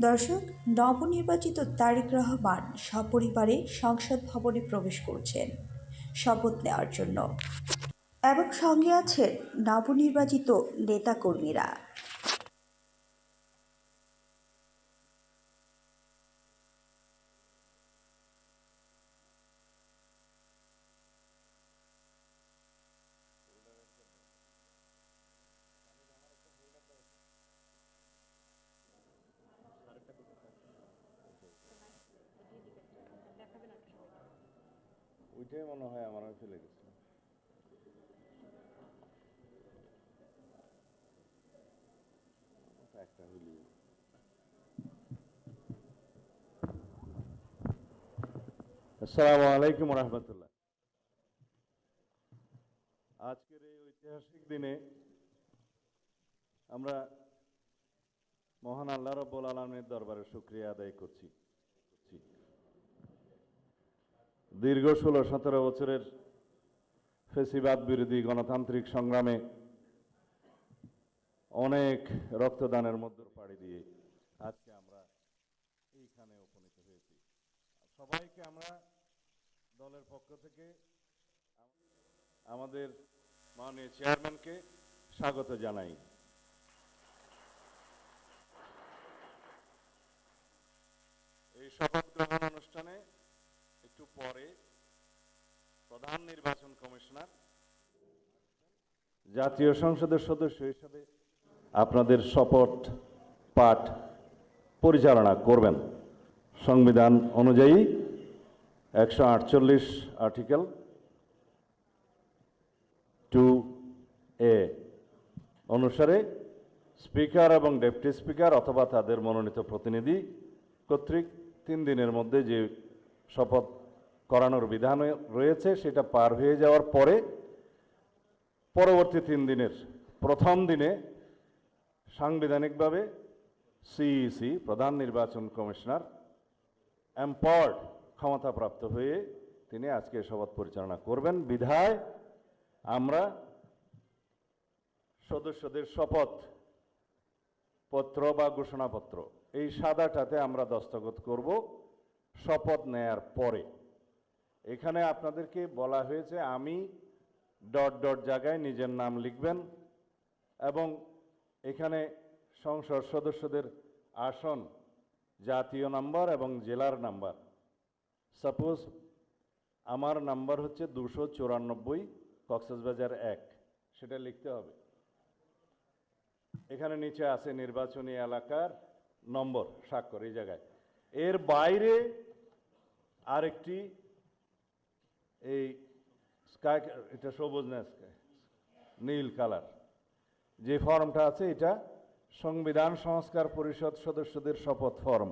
দর্শক, নবনির্বাচিত তারেক রহমান সপরিবারে সংসদ ভবনে প্রবেশ করছেন শপথ নেওয়ার জন্য এবং সঙ্গে আছেন নবনির্বাচিত নেতাকর্মীরা। ওইটাই মনে হয় আমার ফেলে গেছে। একটা হইলি। আসসালামু আলাইকুম রহমতুল্লাহ। আজকের এই ঐতিহাসিক দিনে আমরা মহান আল্লাহ রাব্বুল আলামিনের দরবারে শুকরিয়া আদায় করছি। দীর্ঘ 16-17 বছরের ফেসিবাদ বিরোধী গণতান্ত্রিক সংগ্রামে অনেক রক্তদানের মধ্যে পাড়ি দিয়ে আজকে আমরা এইখানে উপনীত হয়েছি। সবাইকে আমরা দলের পক্ষ থেকে আমাদের মাননীয় চেয়ারম্যানকে স্বাগত জানাই। এই শপথ গ্রহণ অনুষ্ঠানে একটু পরে প্রধান নির্বাচন কমিশনার জাতীয় সংসদের সদস্য হিসেবে আপনাদের শপথ পাঠ পরিচালনা করবেন। সংবিধান অনুযায়ী 148 আর্টিকেল 2A অনুসারে স্পিকার এবং ডেপুটি স্পিকার অথবা তাদের মনোনীত প্রতিনিধি কর্তৃক 3 দিনের মধ্যে যে শপথ করানোর বিধান রয়েছে সেটা পার হয়ে যাওয়ার পরে পরবর্তী 3 দিনের প্রথম দিনে সাংবিধানিকভাবে সিইসি প্রধান নির্বাচন কমিশনার এম্পাওয়ার্ড ক্ষমতাপ্রাপ্ত হয়ে তিনি আজকে শপথ পরিচালনা করবেন। বিধায় আমরা সদস্যদের শপথ পত্র বা ঘোষণাপত্র এই সাদাটাতে আমরা দস্তখত করব শপথ নেয়ার পরে। এখানে আপনাদেরকে বলা হয়েছে আমি ডট ডট জায়গায় নিজের নাম লিখবেন এবং এখানে সংসদ সদস্যদের আসন, জাতীয় নাম্বার এবং জেলার নাম্বার। সাপোজ আমার নাম্বার হচ্ছে 294 কক্সবাজার 1, সেটা লিখতে হবে। এখানে নিচে আছে নির্বাচনী এলাকার নম্বর, স্বাক্ষর এই জায়গায়। এর বাইরে আরেকটি এই স্কাই, এটা সবুজ না স্কাই, নীল কালার যে ফর্মটা আছে এটা সংবিধান সংস্কার পরিষদ সদস্যদের শপথ ফর্ম।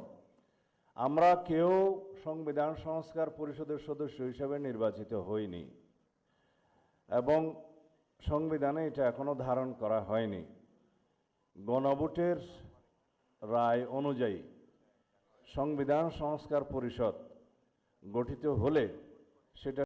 আমরা কেউ সংবিধান সংস্কার পরিষদের সদস্য হিসেবে নির্বাচিত হইনি এবং সংবিধানে এটা এখনো ধারণ করা হয়নি। গণভোটের রায় অনুযায়ী সংবিধান সংস্কার পরিষদ গঠিত হলে সেটা